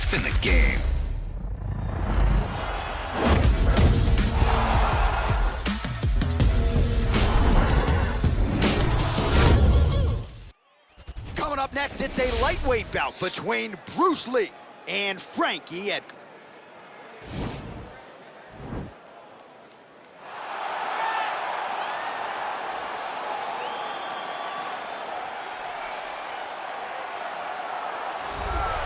best in the game. Coming up next, it's a lightweight bout between Bruce Lee and Frankie Edgar.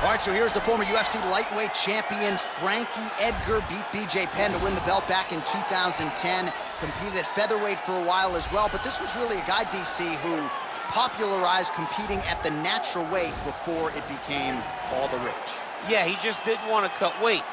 All right, so here's the former UFC lightweight champion, Frankie Edgar, beat BJ Penn to win the belt back in 2010. Competed at featherweight for a while as well, but this was really a guy, DC, who popularized competing at the natural weight before it became all the rage. Yeah, he just didn't want to cut weight.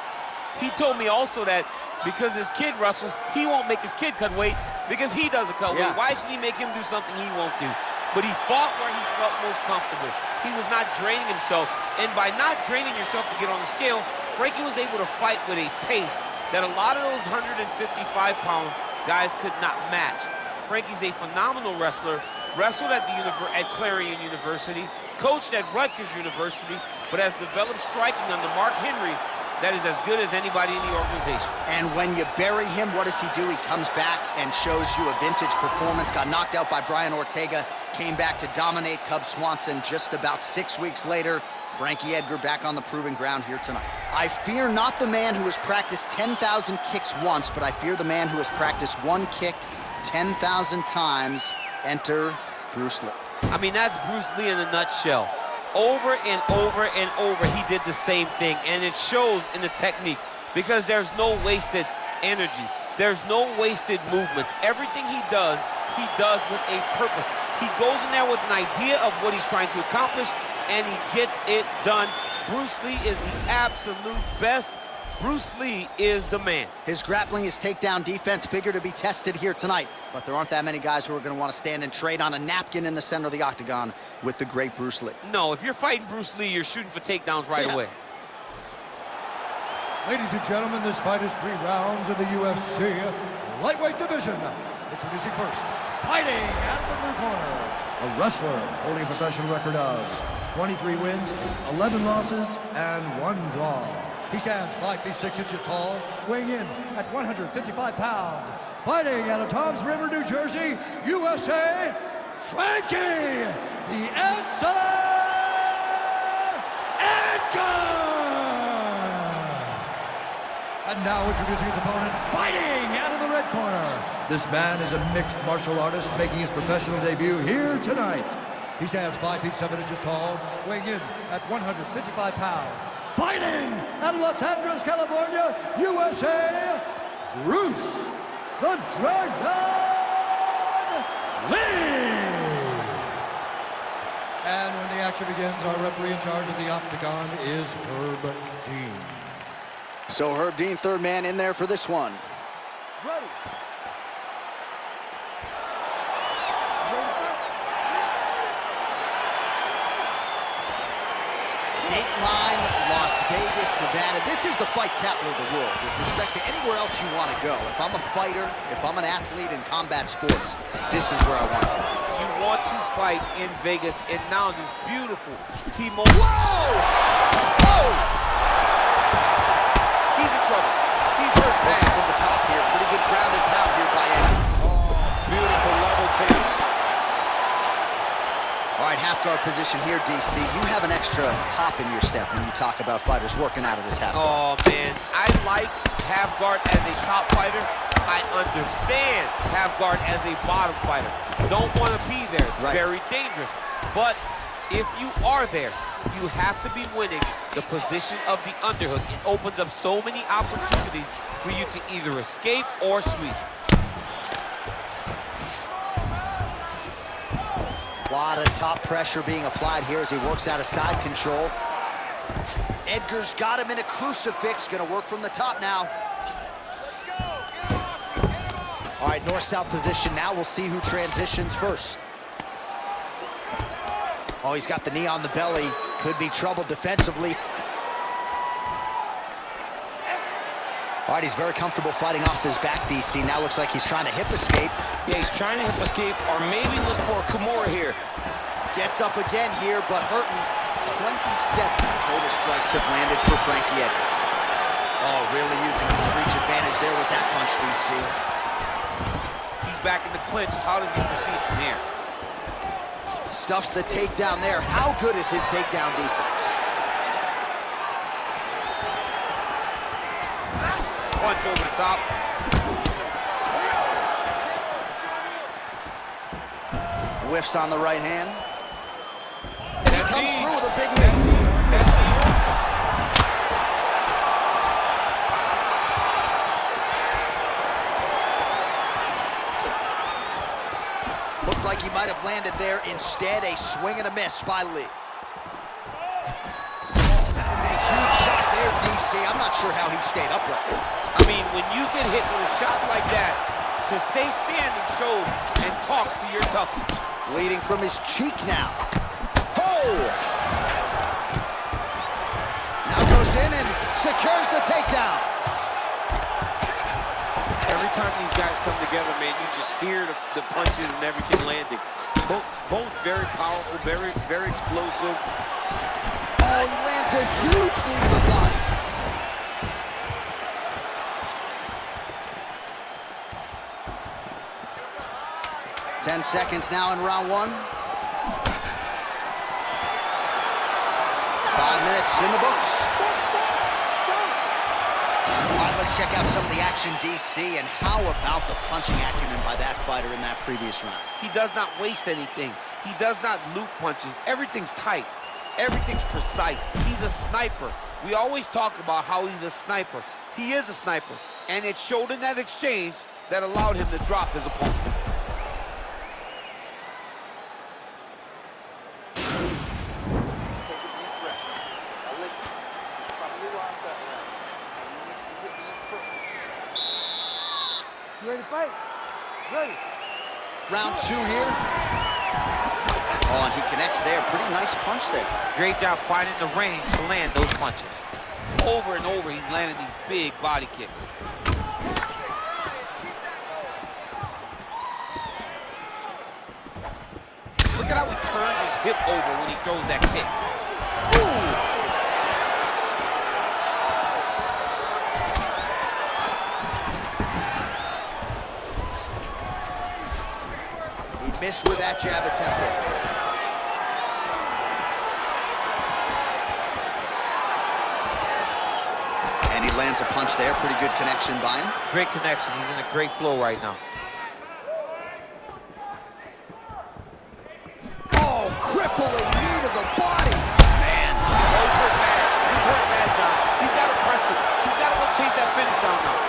He told me also that because his kid wrestles, he won't make his kid cut weight because he doesn't cut weight. Why should he make him do something he won't do? But he fought where he felt most comfortable. He was not draining himself, and by not draining yourself to get on the scale, Frankie was able to fight with a pace that a lot of those 155-pound guys could not match. Frankie's a phenomenal wrestler, wrestled at Clarion University, coached at Rutgers University, but has developed striking under Mark Henry that is as good as anybody in the organization. And when you bury him, what does he do? He comes back and shows you a vintage performance. Got knocked out by Brian Ortega, came back to dominate Cub Swanson just about 6 weeks later. Frankie Edgar back on the proving ground here tonight. I fear not the man who has practiced 10,000 kicks once, but I fear the man who has practiced one kick 10,000 times. Enter Bruce Lee. I mean, that's Bruce Lee in a nutshell. Over and over and over, he did the same thing, and it shows in the technique because there's no wasted energy. There's no wasted movements. Everything he does with a purpose. He goes in there with an idea of what he's trying to accomplish, and he gets it done. Bruce Lee is the absolute best. Bruce Lee is the man. His grappling, his takedown defense figure to be tested here tonight, but there aren't that many guys who are going to want to stand and trade on a napkin in the center of the octagon with the great Bruce Lee. No, if you're fighting Bruce Lee, you're shooting for takedowns right away. Ladies and gentlemen, this fight is 3 rounds in the UFC lightweight division. Introducing first, fighting out of the blue corner, a wrestler holding a professional record of 23 wins, 11 losses, and 1 draw. He stands 5 feet 6 inches tall, weighing in at 155 pounds. Fighting out of Toms River, New Jersey, USA, Frankie, the Answer Edgar! And now introducing his opponent, fighting out of the red corner. This man is a mixed martial artist making his professional debut here tonight. He stands 5 feet 7 inches tall, weighing in at 155 pounds. Fighting out of Los Angeles, California, USA, Bruce the Dragon Lee! And when the action begins, our referee in charge of the octagon is Herb Dean. So Herb Dean, third man in there for this one. Ready. Dateline, Las Vegas, Nevada. This is the fight capital of the world with respect to anywhere else you want to go. If I'm a fighter, if I'm an athlete in combat sports, this is where I want to go. You want to fight in Vegas, and now this beautiful T-Mobile. Whoa! Whoa! He's in trouble. He's hurt bad. From the top here. Pretty good grounded pound here by Edgar. Oh, beautiful level change. All right, half guard position here, DC. You have an extra hop in your step when you talk about fighters working out of this half guard. Oh, man. I like half guard as a top fighter. I understand half guard as a bottom fighter. Don't want to be there. It's very dangerous. But if you are there, you have to be winning the position of the underhook. It opens up so many opportunities for you to either escape or sweep. A lot of top pressure being applied here as he works out of side control. Edgar's got him in a crucifix. Gonna work from the top now. Let's go. Get him off. Get him off. All right, north-south position. Now we'll see who transitions first. Oh, he's got the knee on the belly. Could be trouble defensively. All right, he's very comfortable fighting off his back, DC. Now looks like he's trying to hip escape. Yeah, he's trying to hip escape or maybe look for a Kimura here. Gets up again here, but hurting. 27 total strikes have landed for Frankie Edgar. Oh, really using his reach advantage there with that punch, DC. He's back in the clinch. How does he proceed from here? Stuffs the takedown there. How good is his takedown defense? Punch over the top. Whiffs on the right hand. And he comes through with a big knee. Looked like he might have landed there. Instead, a swing and a miss by Lee. That is a huge shot there, DC. I'm not sure how he stayed upright. I mean, when you get hit with a shot like that, to stay standing shows and talks to your toughness. Bleeding from his cheek now. Oh! Now goes in and secures the takedown. Every time these guys come together, man, you just hear the punches and everything landing. Both very powerful, very explosive. Oh, he lands a huge knee to the body. Ten seconds now in round one. 5 minutes in the books. All right, let's check out some of the action, DC, and how about the punching acumen by that fighter in that previous round? He does not waste anything. He does not loop punches. Everything's tight. Everything's precise. He's a sniper. We always talk about how he's a sniper. He is a sniper, and it showed in that exchange that allowed him to drop his opponent. You ready to fight? Ready. Round two here. Oh, and he connects there. Pretty nice punch there. Great job finding the range to land those punches. Over and over, he's landing these big body kicks. Look at how he turns his hip over when he throws that kick. Ooh! Missed with that jab attempted. And he lands a punch there. Pretty good connection by him. Great connection. He's in a great flow right now. Oh, crippling knee to the body. Man. Oh, he's hurt bad. He's hurt bad, John. He's got to press it. He's got to go chase that finish down now.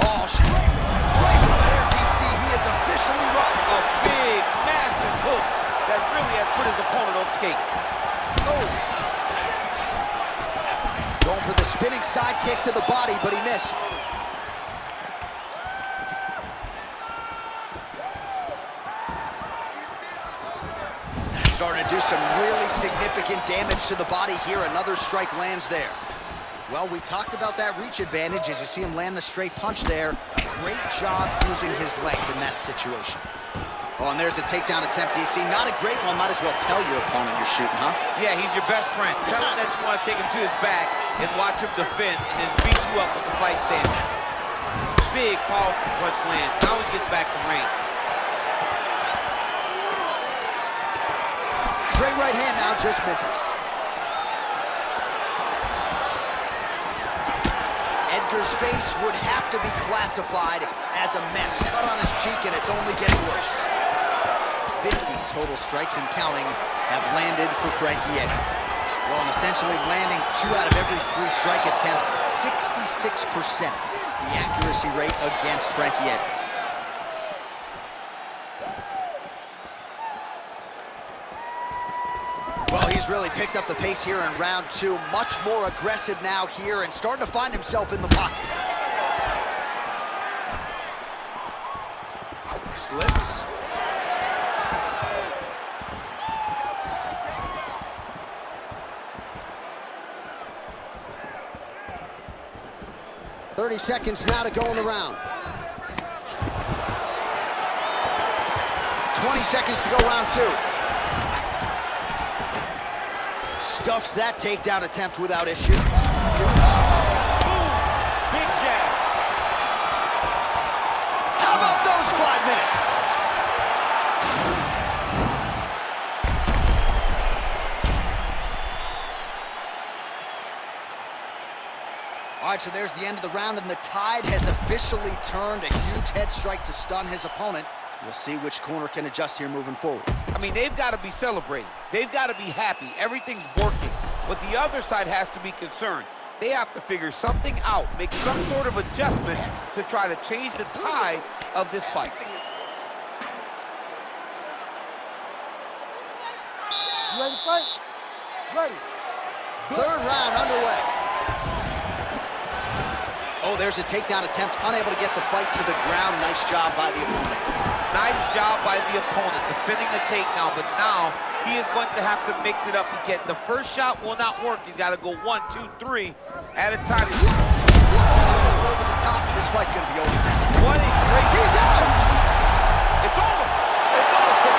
Oh, straight there, DC. He is officially run. A big, massive hook that really has put his opponent on skates. Oh. Going for the spinning side kick to the body, but he missed. Starting to do some really significant damage to the body here. Another strike lands there. Well, we talked about that reach advantage as you see him land the straight punch there. Great job using his length in that situation. Oh, and there's a takedown attempt, DC. Not a great one. Might as well tell your opponent you're shooting, huh? Yeah, he's your best friend. Tell him that you want to take him to his back and watch him defend and then beat you up with the fight stance. Big, powerful punch land. Now he gets back to range. Straight right hand now, just misses. Edgar's face would have to be classified as a mess. Cut on his cheek, and it's only getting worse. 50 total strikes and counting have landed for Frankie Edgar. Well, and essentially landing 2 out of every 3 strike attempts, 66% the accuracy rate against Frankie Edgar. Well, he's really picked up the pace here in round 2. Much more aggressive now here and starting to find himself in the pocket. Slips. 30 seconds now to go in the round. 20 seconds to go round 2. Stuffs that takedown attempt without issue. Big jab. How about those 5 minutes? All right, so there's the end of the round, and the tide has officially turned. A huge head strike to stun his opponent. We'll see which corner can adjust here moving forward. I mean, they've got to be celebrating. They've got to be happy. Everything's working. But the other side has to be concerned. They have to figure something out, make some sort of adjustment to try to change the tides of this fight. You ready to fight? Ready. Third round underway. Oh, there's a takedown attempt, unable to get the fight to the ground. Nice job by the opponent. Nice job by the opponent, defending the takedown, but now he is going to have to mix it up again. The first shot will not work. He's got to go 1, 2, 3 at a time. Over the top. This fight's going to be over. What a great... He's out! It's over. It's over.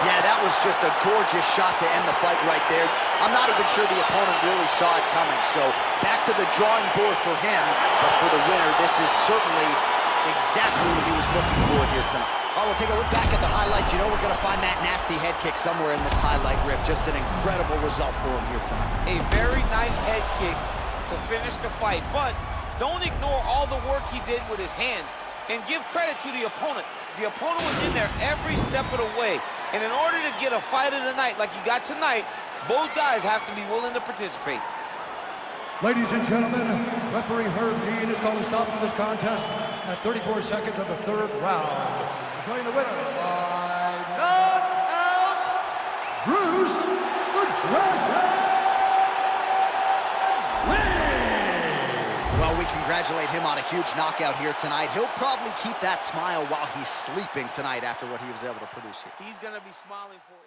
Yeah, that was just a gorgeous shot to end the fight right there. I'm not even sure the opponent really saw it coming. So back to the drawing board for him, but for the winner, this is certainly exactly what he was looking for here tonight. All right, we'll take a look back at the highlights. You know we're going to find that nasty head kick somewhere in this highlight rip. Just an incredible result for him here tonight. A very nice head kick to finish the fight, but don't ignore all the work he did with his hands, and give credit to the opponent. The opponent was in there every step of the way, and in order to get a fight of the night like you got tonight, both guys have to be willing to participate. Ladies and gentlemen, referee Herb Dean has called a stop to this contest at 34 seconds of the third round. Declaring the winner by knockout, Bruce the Dragon Lee. Well, we congratulate him on a huge knockout here tonight. He'll probably keep that smile while he's sleeping tonight after what he was able to produce here. He's going to be smiling for